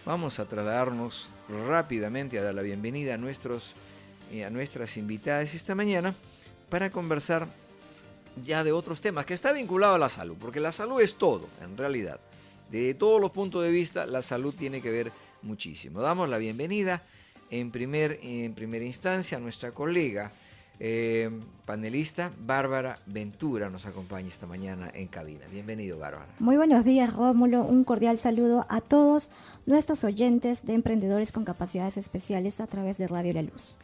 vamos a trasladarnos rápidamente a dar la bienvenida a nuestras invitadas esta mañana para conversar ya de otros temas que está vinculado a la salud, porque la salud es todo, en realidad. De todos los puntos de vista, la salud tiene que ver muchísimo. Damos la bienvenida en primera instancia a nuestra colega panelista Bárbara Ventura, nos acompaña esta mañana en cabina. Bienvenido, Bárbara. Muy buenos días, Rómulo. Un cordial saludo a todos nuestros oyentes de Emprendedores con Capacidades Especiales a través de Radio La Luz.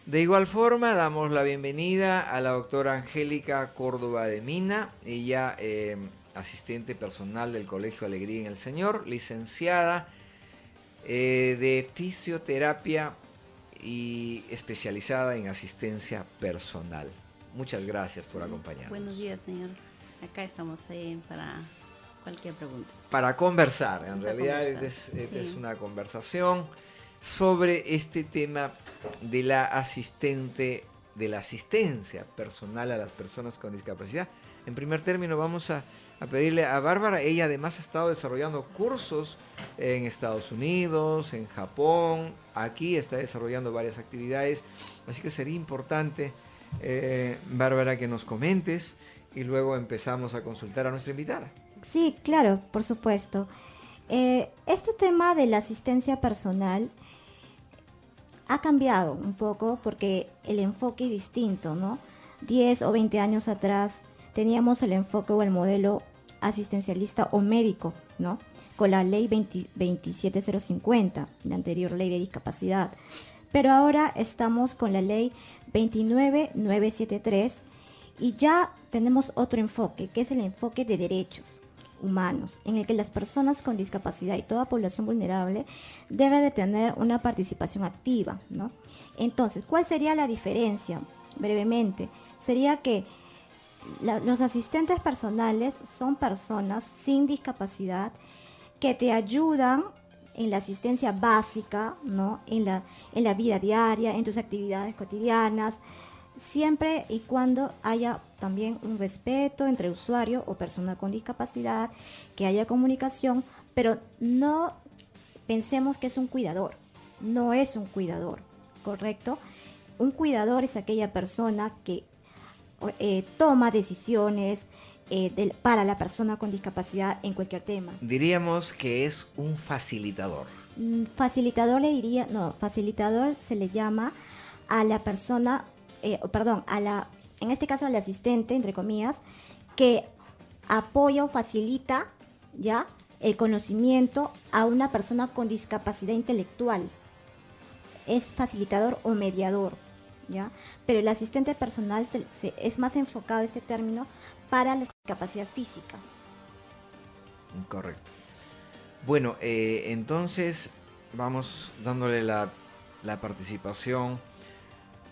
De igual forma, damos la bienvenida a la doctora Angélica Córdoba de Mina, ella asistente personal del Colegio Alegría en el Señor, licenciada de fisioterapia y especializada en asistencia personal. Muchas gracias por acompañarnos. Buenos días, señor. Acá estamos para cualquier pregunta. Para conversar, en realidad es una conversación sobre este tema de la asistencia personal a las personas con discapacidad. En primer término vamos a pedirle a Bárbara, ella además ha estado desarrollando cursos en Estados Unidos, en Japón, aquí está desarrollando varias actividades, así que sería importante, Bárbara, que nos comentes y luego empezamos a consultar a nuestra invitada. Sí, claro, por supuesto. Este tema de la asistencia personal ha cambiado un poco porque el enfoque es distinto, ¿no? 10 o 20 años atrás teníamos el enfoque o el modelo asistencialista o médico, ¿no? Con la ley 27050, la anterior ley de discapacidad. Pero ahora estamos con la ley 29973 y ya tenemos otro enfoque, que es el enfoque de derechos humanos, en el que las personas con discapacidad y toda población vulnerable debe de tener una participación activa, ¿no? Entonces, ¿cuál sería la diferencia? Brevemente, sería que los asistentes personales son personas sin discapacidad que te ayudan en la asistencia básica, ¿no? En la vida diaria, en tus actividades cotidianas, siempre y cuando haya también un respeto entre usuario o persona con discapacidad, que haya comunicación, pero no pensemos que es un cuidador, no es un cuidador, ¿correcto? Un cuidador es aquella persona que toma decisiones para la persona con discapacidad en cualquier tema. Diríamos que es un facilitador. Facilitador facilitador se le llama a la persona, en este caso al asistente, entre comillas, que apoya o facilita ya el conocimiento a una persona con discapacidad intelectual. Es facilitador o mediador, ¿ya? Pero el asistente personal es más enfocado este término para la discapacidad física. Correcto. Bueno, entonces vamos dándole la participación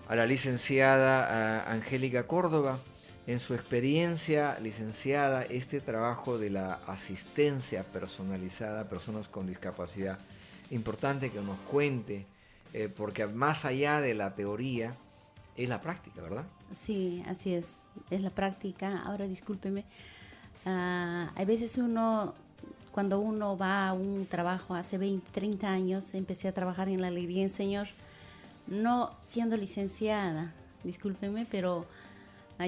a la licenciada Angélica Córdoba. En su experiencia, licenciada, este trabajo de la asistencia personalizada a personas con discapacidad, importante que nos cuente, porque más allá de la teoría, es la práctica, ¿verdad? Sí, así es la práctica. Ahora, discúlpeme, hay veces cuando uno va a un trabajo, hace 20, 30 años, empecé a trabajar en la Alegría del Señor, no siendo licenciada, discúlpeme, pero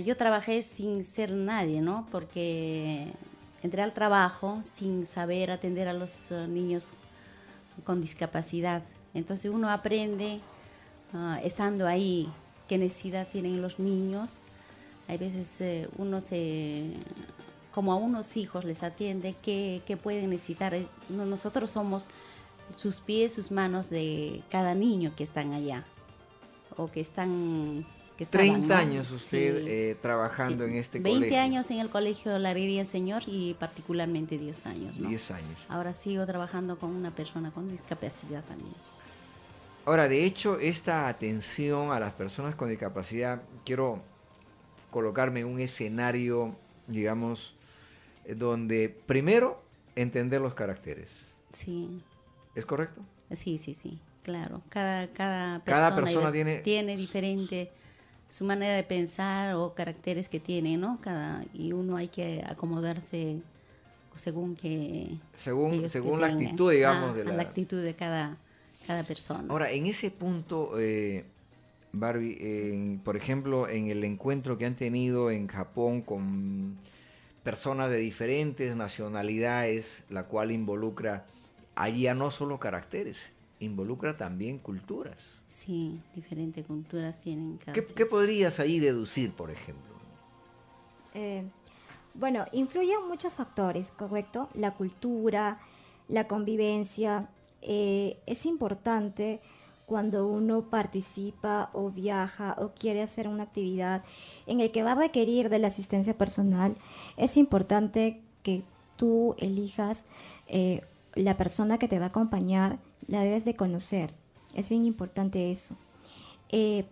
yo trabajé sin ser nadie, ¿no? Porque entré al trabajo sin saber atender a los niños con discapacidad. Entonces uno aprende estando ahí qué necesidad tienen los niños. Hay veces como a unos hijos les atiende, qué pueden necesitar. Nosotros somos sus pies, sus manos de cada niño que están allá o que estaban, 30 ¿no? años usted trabajando en este 20 colegio. años en el Colegio La Alegría del Señor y particularmente 10 años, ¿no? 10 años. Ahora sigo trabajando con una persona con discapacidad también. Ahora, de hecho, esta atención a las personas con discapacidad, quiero colocarme en un escenario, digamos, donde primero entender los caracteres. Sí. ¿Es correcto? Sí, claro. Cada persona tiene diferente su manera de pensar o caracteres que tiene, ¿no? Y uno hay que acomodarse según que Según ellos la tengan. actitud, digamos, de la actitud de cada persona. Ahora, en ese punto, Barbie, por ejemplo, en el encuentro que han tenido en Japón con personas de diferentes nacionalidades, la cual involucra allí ya no solo caracteres, involucra también culturas. Sí, diferentes culturas tienen cada... ¿Qué podrías ahí deducir, por ejemplo? Bueno, influyen muchos factores, ¿correcto? La cultura, la convivencia. Es importante cuando uno participa o viaja o quiere hacer una actividad en el que va a requerir de la asistencia personal, es importante que tú elijas la persona que te va a acompañar, la debes de conocer. Es bien importante eso.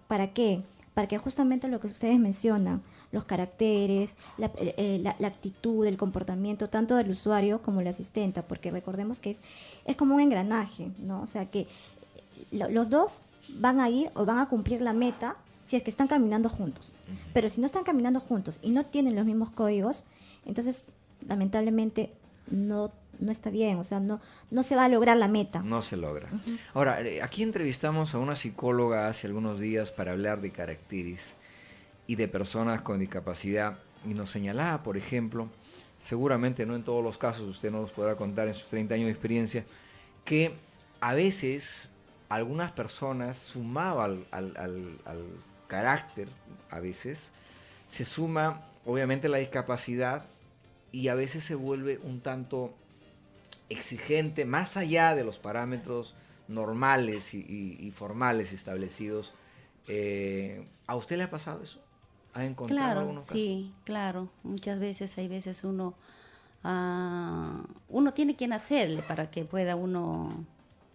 ¿Para qué? Para que justamente lo que ustedes mencionan, los caracteres, la actitud, el comportamiento, tanto del usuario como la asistenta, porque recordemos que es como un engranaje, ¿no? O sea que los dos van a ir o van a cumplir la meta si es que están caminando juntos. Pero si no están caminando juntos y no tienen los mismos códigos, entonces lamentablemente no está bien, o sea, no se va a lograr la meta. No se logra. Ahora, aquí entrevistamos a una psicóloga hace algunos días para hablar de caracteres y de personas con discapacidad, y nos señalaba, por ejemplo, seguramente no en todos los casos, usted nos podrá contar en sus 30 años de experiencia, que a veces algunas personas, sumado al carácter, a veces, se suma obviamente la discapacidad y a veces se vuelve un tanto exigente, más allá de los parámetros normales y formales establecidos. ¿A usted le ha pasado eso? ¿Ha encontrado Claro, algunos casos? sí, claro. Muchas veces, hay veces uno tiene que nacerle para que pueda uno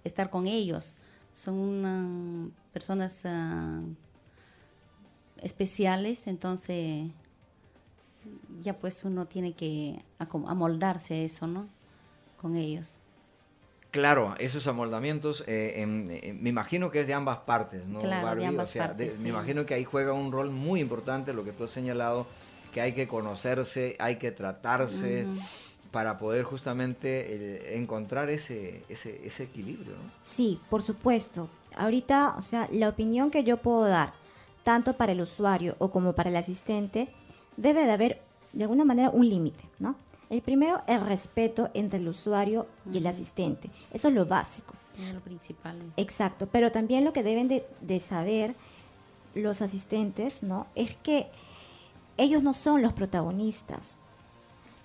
estar con ellos. Son personas especiales, entonces ya pues uno tiene que amoldarse a eso, ¿no? Con ellos. Claro, esos amoldamientos, me imagino que es de ambas partes, ¿no, Claro, Barbie? de ambas O sea, partes, sí. Me imagino que ahí juega un rol muy importante lo que tú has señalado, que hay que conocerse, hay que tratarse para poder justamente encontrar ese equilibrio, ¿no? Sí, por supuesto. Ahorita, o sea, la opinión que yo puedo dar, tanto para el usuario o como para el asistente, debe de haber de alguna manera un límite, ¿no? El primero, el respeto entre el usuario y el asistente. Eso es lo básico. Es lo principal. Exacto, pero también lo que deben de saber los asistentes, ¿no? Es que ellos no son los protagonistas.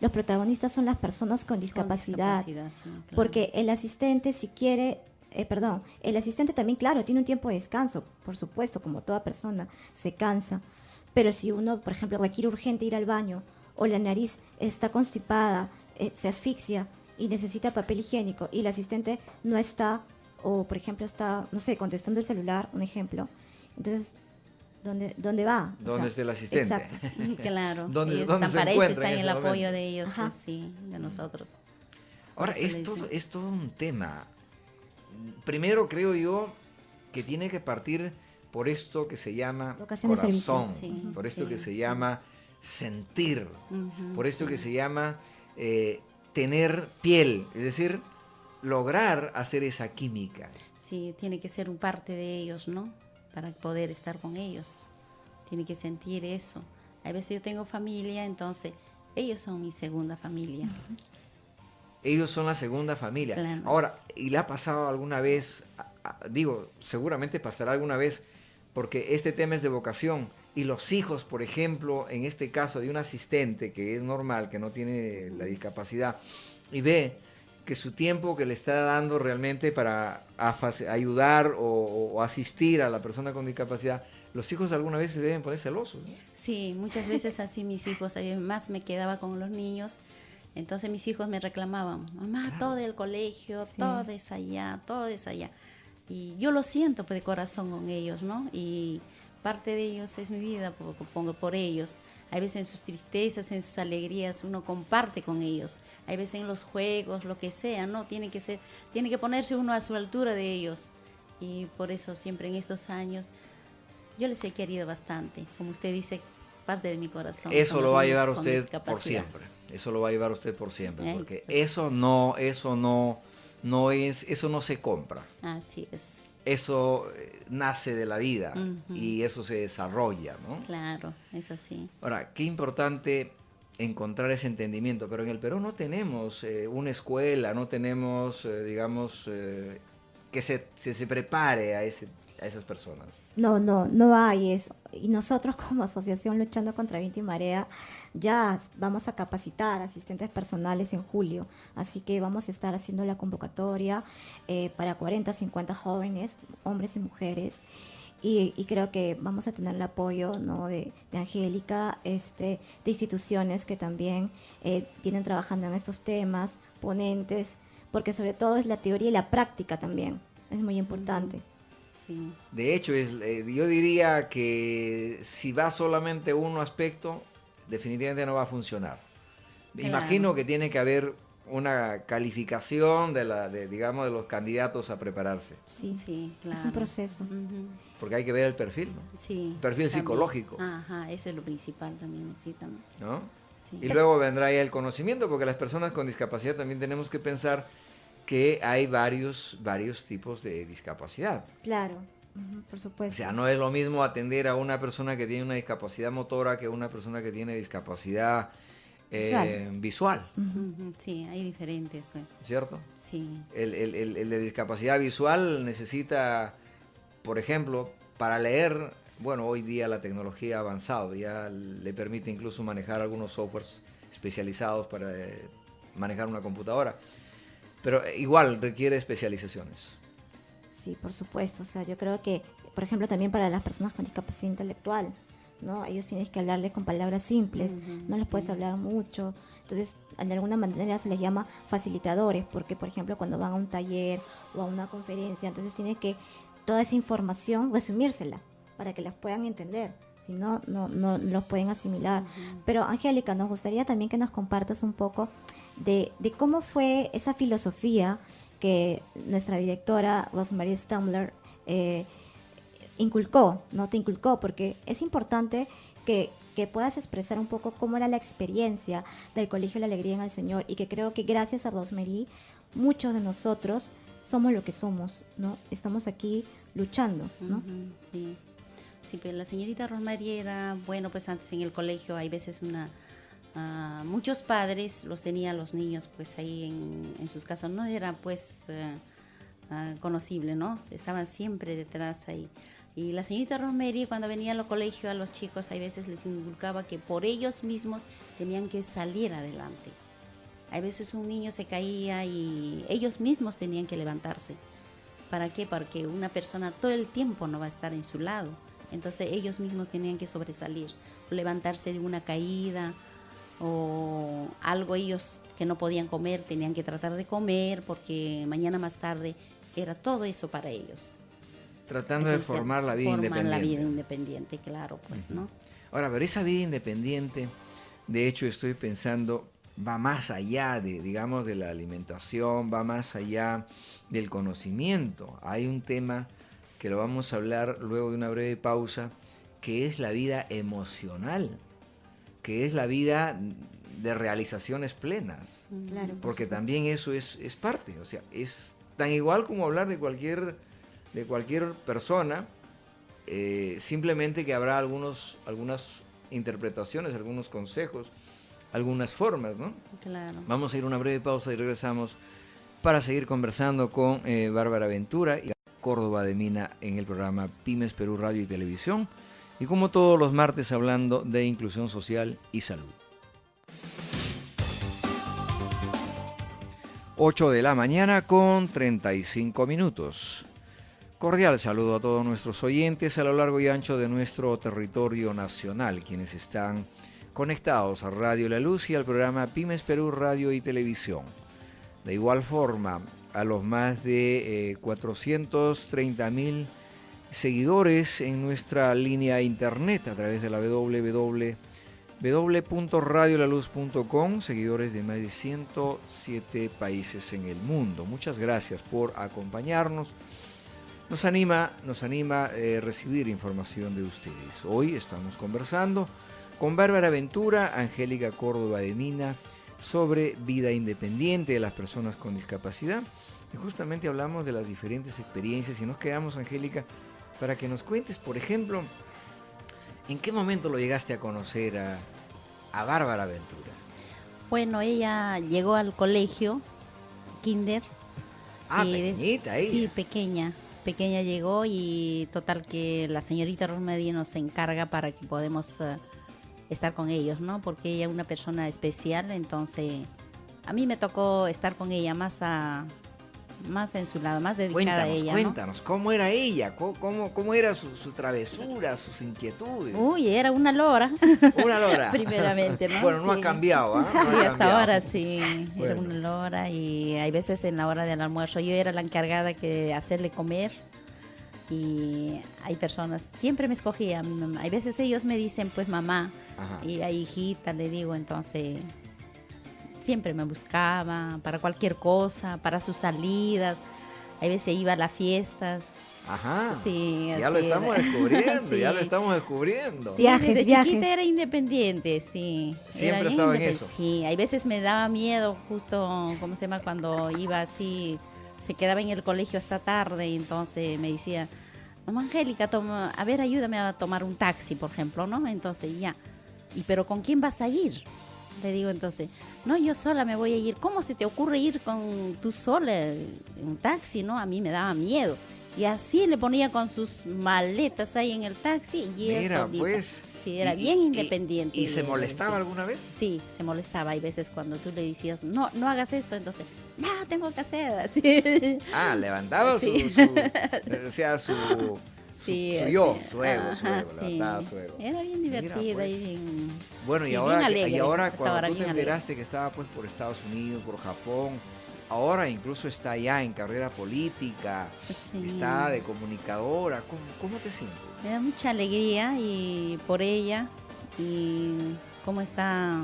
Los protagonistas son las personas con discapacidad. Sí, claro. Porque el asistente, si quiere, el asistente también, claro, tiene un tiempo de descanso, por supuesto, como toda persona, se cansa. Pero si uno, por ejemplo, requiere urgente ir al baño, o la nariz está constipada, se asfixia y necesita papel higiénico, y el asistente no está, o por ejemplo está, no sé, contestando el celular, un ejemplo, entonces, ¿dónde va? ¿Dónde está el asistente? Exacto. Claro, ¿Dónde ellos se para eso encuentra está en en ese el apoyo momento? de ellos, Ajá. pues sí, de nosotros. Ahora, Por eso le decimos. es todo un tema. Primero creo yo que tiene que partir por esto que se llama Vocación de servicio. corazón, Sí, por esto sí. que se llama sentir, Ujú, por esto que sí. se llama tener piel, es decir, lograr hacer esa química. Sí, tiene que ser un parte de ellos, ¿no? Para poder estar con ellos. Tiene que sentir eso. A veces yo tengo familia, entonces ellos son mi segunda familia. Ellos son la segunda familia. Claro. Ahora, ¿y le ha pasado alguna vez, digo, seguramente pasará alguna vez, porque este tema es de vocación, y los hijos, por ejemplo, en este caso de un asistente que es normal, que no tiene la discapacidad, y ve que su tiempo que le está dando realmente para ayudar o asistir a la persona con discapacidad, los hijos alguna vez se deben poner celosos, ¿no? Sí, muchas veces así mis hijos, más me quedaba con los niños, entonces mis hijos me reclamaban, mamá, Claro. todo el colegio, Sí. todo es allá, todo es allá. Y yo lo siento pues, de corazón con ellos, ¿no? Y parte de ellos es mi vida, pongo por ellos. Hay veces en sus tristezas, en sus alegrías, uno comparte con ellos. Hay veces en los juegos, lo que sea, ¿no? Tiene que ponerse uno a su altura de ellos. Y por eso siempre en estos años yo les he querido bastante. Como usted dice, parte de mi corazón. Eso son lo los va a niños llevar con usted por discapacidad. siempre. Eso lo va a llevar usted por siempre, porque pues, eso no se compra. Así es. Eso nace de la vida Ujú. y eso se desarrolla, ¿no? Claro, es así. Ahora, qué importante encontrar ese entendimiento, pero en el Perú no tenemos una escuela, no tenemos, digamos, que se prepare a esas personas. No hay eso. Y nosotros como asociación Luchando contra Viento y Marea ya vamos a capacitar asistentes personales en julio. Así que vamos a estar haciendo la convocatoria para 40, 50 jóvenes, hombres y mujeres. Y creo que vamos a tener el apoyo, ¿no?, de Angélica, de instituciones que también vienen trabajando en estos temas, ponentes, porque sobre todo es la teoría y la práctica también. Es muy importante. Sí. De hecho, yo diría que si va solamente un aspecto, definitivamente no va a funcionar. Claro. Imagino que tiene que haber una calificación digamos, de los candidatos a prepararse, Sí, Sí, claro. es un proceso. Ujú. porque hay que ver el perfil, ¿no? Sí. Perfil también. psicológico. Ajá, eso es lo principal también necesitan. ¿No? Sí. Y luego vendrá ya el conocimiento, porque las personas con discapacidad también tenemos que pensar que hay varios tipos de discapacidad. Claro, por O supuesto. sea, no es lo mismo atender a una persona que tiene una discapacidad motora que a una persona que tiene discapacidad visual, Ujú, sí, hay diferentes, pues. ¿cierto? Sí. El de discapacidad visual necesita, por ejemplo, para leer, bueno, hoy día la tecnología ha avanzado, ya le permite incluso manejar algunos softwares especializados para manejar una computadora, pero igual requiere especializaciones. Sí, por supuesto. O sea, yo creo que, por ejemplo, también para las personas con discapacidad intelectual, ¿no? Ellos tienes que hablarles con palabras simples, no les puedes hablar mucho. Entonces, de alguna manera se les llama facilitadores, porque, por ejemplo, cuando van a un taller o a una conferencia, entonces tienes que toda esa información resumírsela para que las puedan entender. Si no, no los pueden asimilar. Pero, Angélica, nos gustaría también que nos compartas un poco de cómo fue esa filosofía que nuestra directora Rosemary Stamler inculcó, ¿no? Te inculcó, porque es importante que puedas expresar un poco cómo era la experiencia del Colegio La Alegría en el Señor, y que creo que gracias a Rosemary muchos de nosotros somos lo que somos, ¿no? Estamos aquí luchando, ¿no? Ujú, sí. Sí, pero la señorita Rosemary era, bueno, pues antes en el colegio hay veces muchos padres los tenían los niños pues ahí en sus casas, no era pues conocible, ¿no? Estaban siempre detrás ahí. Y la señorita Rosemary, cuando venía al colegio a los chicos, hay veces les inculcaba que por ellos mismos tenían que salir adelante. Hay veces un niño se caía y ellos mismos tenían que levantarse. ¿Para qué? Porque una persona todo el tiempo no va a estar en su lado. Entonces ellos mismos tenían que sobresalir, levantarse de una caída o algo. Ellos que no podían comer tenían que tratar de comer, porque mañana más tarde era todo eso para ellos. Tratando de formar la vida independiente. Formar la vida independiente, claro, pues, ¿no? Ahora, pero esa vida independiente, de hecho estoy pensando, va más allá digamos, de la alimentación, va más allá del conocimiento. Hay un tema que lo vamos a hablar luego de una breve pausa, que es la vida emocional, que es la vida de realizaciones plenas. Claro, por Porque supuesto. también eso es parte, o sea, es tan igual como hablar de cualquier persona, simplemente que habrá algunas interpretaciones, algunos consejos, algunas formas, ¿no? Claro. Vamos a ir a una breve pausa y regresamos para seguir conversando con Bárbara Ventura y Córdoba de Mina en el programa Pymes Perú Radio y Televisión, y como todos los martes hablando de inclusión social y salud. 8 de la mañana con 35 minutos. Cordial saludo a todos nuestros oyentes a lo largo y ancho de nuestro territorio nacional, quienes están conectados a Radio La Luz y al programa Pymes Perú Radio y Televisión. De igual forma, a los más de 430.000 seguidores en nuestra línea internet a través de la www.radiolaluz.com, seguidores de más de 107 países en el mundo. Muchas gracias por acompañarnos. Nos anima recibir información de ustedes. Hoy estamos conversando con Bárbara Ventura, Angélica Córdoba de Mina, sobre vida independiente de las personas con discapacidad. Y justamente hablamos de las diferentes experiencias y nos quedamos, Angélica, para que nos cuentes, por ejemplo, ¿en qué momento lo llegaste a conocer a Bárbara Ventura? Bueno, ella llegó al colegio, kinder. Pequeñita ella. Sí, pequeña llegó y total que la señorita Rosemary nos encarga para que podamos estar con ellos, ¿no? Porque ella es una persona especial, entonces a mí me tocó estar con ella más en su lado, más dedicada a ella. Cuéntanos, ¿cómo era ella? ¿Cómo era su travesura, sus inquietudes? Uy, era una lora. Una lora. Primeramente, ¿no? Bueno, no sí. ha cambiado, ¿ah? ¿Eh? Sí, hasta ahora sí. Bueno. Era una lora y hay veces en la hora del almuerzo yo era la encargada de hacerle comer y hay personas, siempre me escogía mi mamá. Hay veces ellos me dicen, pues mamá, Ajá. y a hijita le digo, entonces siempre me buscaba para cualquier cosa, para sus salidas. Hay veces iba a las fiestas. Ajá. Sí, ya lo estamos descubriendo, Sí. ya lo estamos descubriendo. Sí, Viajes, desde viajes. chiquita era independiente, sí. Siempre Era estaba en independiente, eso. Sí, hay veces me daba miedo justo, ¿cómo se llama? Cuando iba así, se quedaba en el colegio hasta tarde y entonces me decía, mamá Angélica, a ver, ayúdame a tomar un taxi, por ejemplo, ¿no? Entonces ya, pero ¿con quién vas a ir? Le digo entonces, no, yo sola me voy a ir. ¿Cómo se te ocurre ir con tú sola en un taxi, no? A mí me daba miedo. Y así le ponía con sus maletas ahí en el taxi y ella Mira, solita. pues. Sí, era bien independiente. ¿Y se ella, molestaba sí. alguna vez? Sí, se molestaba. Hay veces cuando tú le decías, no hagas esto, entonces, no, tengo que hacer así. Levantaba Sí. su Sí, yo, así. su ego, Ajá, sí. levantaba su ego. Era bien divertida Mira, pues. y bien... Bueno, sí, y bien ahora, alegre, y ahora hasta cuando ahora tú te bien alegre. enteraste que estaba pues por Estados Unidos, por Japón, ahora incluso está ya en carrera política, Sí. está de comunicadora, ¿cómo te sientes? Me da mucha alegría y por ella y cómo está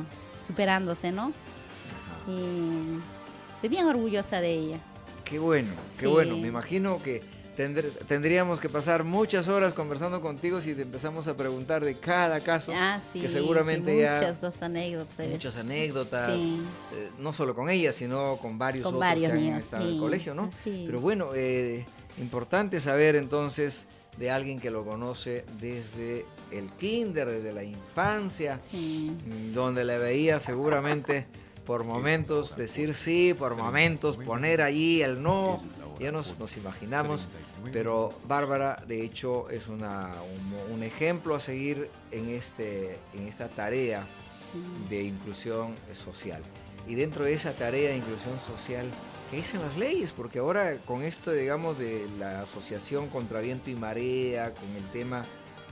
superándose, ¿no? Ajá. Y estoy bien orgullosa de ella. Qué bueno, qué Sí. bueno. Me imagino que tendríamos que pasar muchas horas conversando contigo si te empezamos a preguntar de cada caso, Sí, que seguramente sí, ya muchas cosas, anécdotas. hay muchas veces. anécdotas, Sí. no solo con ella, sino con varios Con otros varios que han niños, estado en el sí, colegio, ¿no? sí. Pero bueno, importante saber entonces de alguien que lo conoce desde el kinder, desde la infancia, Sí. donde le veía seguramente por momentos decir sí, por momentos poner allí el no, ya nos imaginamos, pero Bárbara de hecho es un ejemplo a seguir en esta tarea Sí. de inclusión social. Y dentro de esa tarea de inclusión social, ¿qué dicen las leyes? Porque ahora con esto, digamos, de la asociación contra viento y marea, con el tema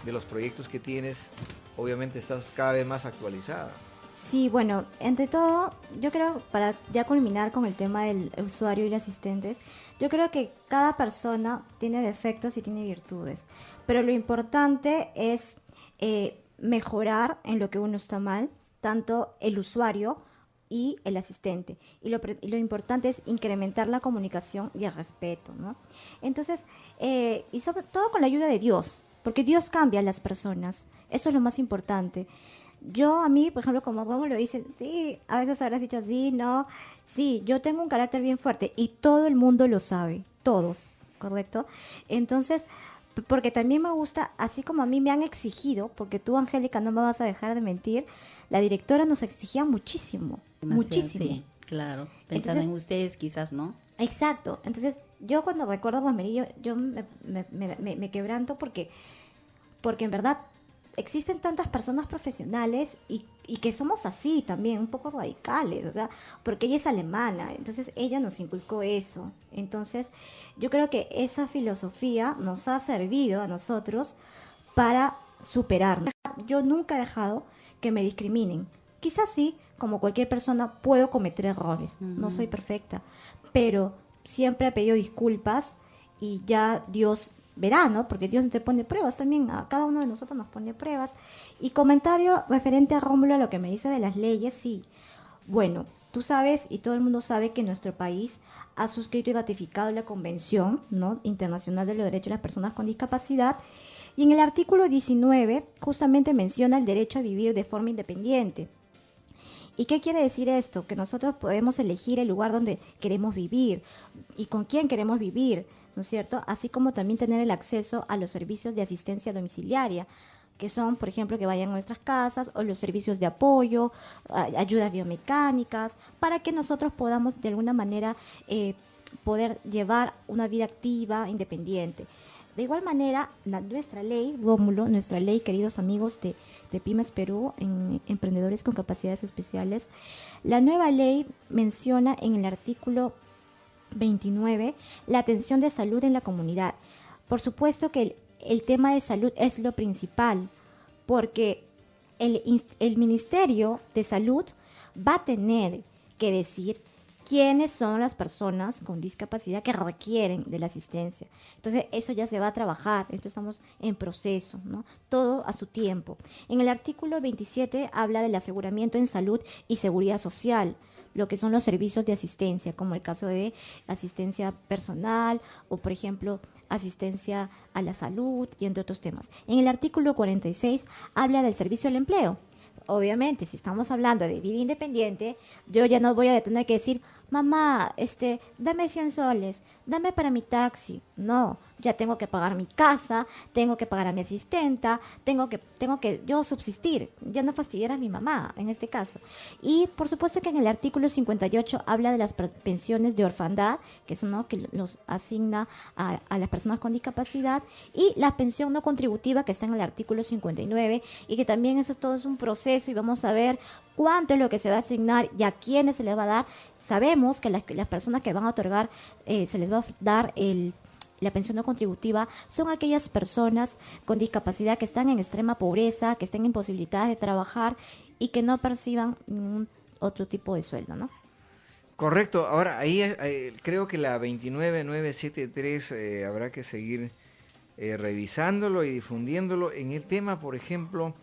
de los proyectos que tienes, obviamente estás cada vez más actualizada. Sí, bueno, entre todo, yo creo, para ya culminar con el tema del usuario y los asistentes, yo creo que cada persona tiene defectos y tiene virtudes, pero lo importante es mejorar en lo que uno está mal, tanto el usuario y el asistente. Y lo importante es incrementar la comunicación y el respeto, ¿no? Entonces, y sobre todo con la ayuda de Dios, porque Dios cambia a las personas, eso es lo más importante. A mí, por ejemplo, como lo dicen, sí, a veces habrás dicho sí, no, sí, yo tengo un carácter bien fuerte y todo el mundo lo sabe, todos, ¿correcto? Entonces, porque también me gusta, así como a mí me han exigido, porque tú, Angélica, no me vas a dejar de mentir, la directora nos exigía muchísimo, muchísimo. Sí, claro. Pensando Entonces, en ustedes quizás, ¿no? Exacto. Entonces, yo cuando recuerdo a Rosemary, yo me quebranto porque en verdad existen tantas personas profesionales y que somos así también, un poco radicales, o sea, porque ella es alemana, entonces ella nos inculcó eso. Entonces, yo creo que esa filosofía nos ha servido a nosotros para superarnos. Yo nunca he dejado que me discriminen. Quizás sí, como cualquier persona, puedo cometer errores, no soy perfecta, pero siempre he pedido disculpas y ya Dios verá, ¿no? Porque Dios te pone pruebas también, a cada uno de nosotros nos pone pruebas. Y comentario referente a Rómulo, a lo que me dice de las leyes, sí. Bueno, tú sabes y todo el mundo sabe que nuestro país ha suscrito y ratificado la Convención, ¿no?, Internacional de los Derechos de las Personas con Discapacidad, y en el artículo 19 justamente menciona el derecho a vivir de forma independiente. ¿Y qué quiere decir esto? Que nosotros podemos elegir el lugar donde queremos vivir y con quién queremos vivir, ¿no es cierto? Así como también tener el acceso a los servicios de asistencia domiciliaria, que son, por ejemplo, que vayan a nuestras casas, o los servicios de apoyo, ayudas biomecánicas, para que nosotros podamos de alguna manera poder llevar una vida activa, independiente. De igual manera, nuestra ley, Rómulo, nuestra ley, queridos amigos de Pymes Perú, en emprendedores con capacidades especiales, la nueva ley menciona en el artículo 29 la atención de salud en la comunidad. Por supuesto que el tema de salud es lo principal, porque el Ministerio de Salud va a tener que decir quiénes son las personas con discapacidad que requieren de la asistencia. Entonces, eso ya se va a trabajar, esto estamos en proceso, ¿no? Todo a su tiempo. En el artículo 27 habla del aseguramiento en salud y seguridad social, lo que son los servicios de asistencia, como el caso de asistencia personal o, por ejemplo, asistencia a la salud y entre otros temas. En el artículo 46 habla del servicio al empleo. Obviamente, si estamos hablando de vida independiente, yo ya no voy a tener que decir, mamá, dame 100 soles, dame para mi taxi. No, ya tengo que pagar mi casa, tengo que pagar a mi asistenta, tengo que yo subsistir, ya no fastidiar a mi mamá en este caso. Y por supuesto que en el artículo 58 habla de las pensiones de orfandad, que son, ¿no?, que los asigna a las personas con discapacidad, y la pensión no contributiva, que está en el artículo 59, y que también eso todo es un proceso y vamos a ver cuánto es lo que se va a asignar y a quiénes se les va a dar. Sabemos que las personas que van a otorgar, se les va a dar la pensión no contributiva, son aquellas personas con discapacidad que están en extrema pobreza, que estén imposibilitadas de trabajar y que no perciban ningún otro tipo de sueldo, ¿no? Correcto. Ahora, ahí creo que la 29973 habrá que seguir revisándolo y difundiéndolo. En el tema, por ejemplo,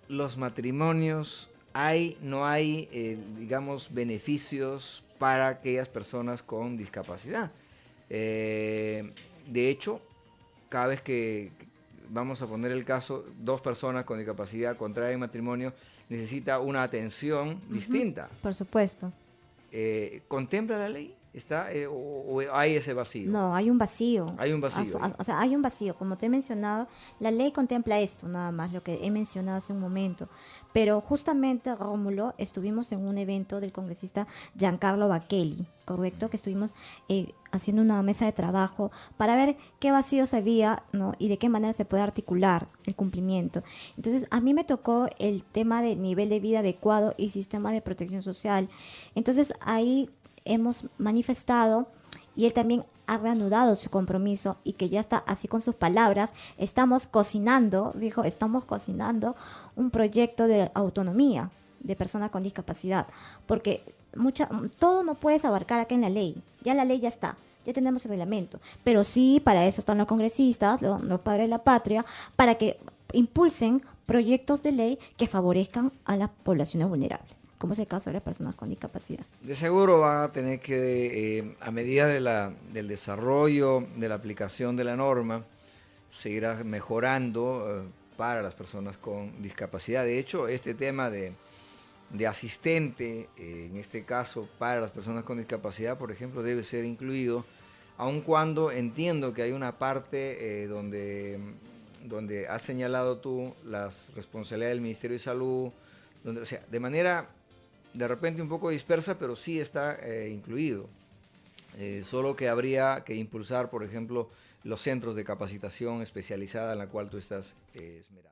los matrimonios, no hay, digamos, beneficios para aquellas personas con discapacidad. De hecho, cada vez que, vamos a poner el caso, dos personas con discapacidad contraen matrimonio, necesita una atención distinta. Por supuesto. ¿Contempla la ley? ¿O hay ese vacío? No, hay un vacío. Hay un vacío. O sea, hay un vacío. Como te he mencionado, la ley contempla esto, nada más, lo que he mencionado hace un momento. Pero justamente, Rómulo, estuvimos en un evento del congresista Giancarlo Bacchelli, ¿correcto? Que estuvimos haciendo una mesa de trabajo para ver qué vacíos había, ¿no?, y de qué manera se puede articular el cumplimiento. Entonces, a mí me tocó el tema de nivel de vida adecuado y sistema de protección social. Entonces, ahí hemos manifestado, y él también ha reanudado su compromiso, y que ya está así con sus palabras, estamos cocinando un proyecto de autonomía de personas con discapacidad, porque todo no puedes abarcar acá en la ley, ya la ley ya está, ya tenemos el reglamento, pero sí, para eso están los congresistas, los padres de la patria, para que impulsen proyectos de ley que favorezcan a las poblaciones vulnerables, como es el caso de las personas con discapacidad. De seguro va a tener que, a medida del desarrollo, de la aplicación de la norma, seguirá mejorando para las personas con discapacidad. De hecho, este tema de asistente, en este caso para las personas con discapacidad, por ejemplo, debe ser incluido, aun cuando entiendo que hay una parte donde has señalado tú las responsabilidades del Ministerio de Salud, donde, o sea, de manera de repente un poco dispersa, pero sí está incluido. Solo que habría que impulsar, por ejemplo, los centros de capacitación especializada en la cual tú estás esmerado.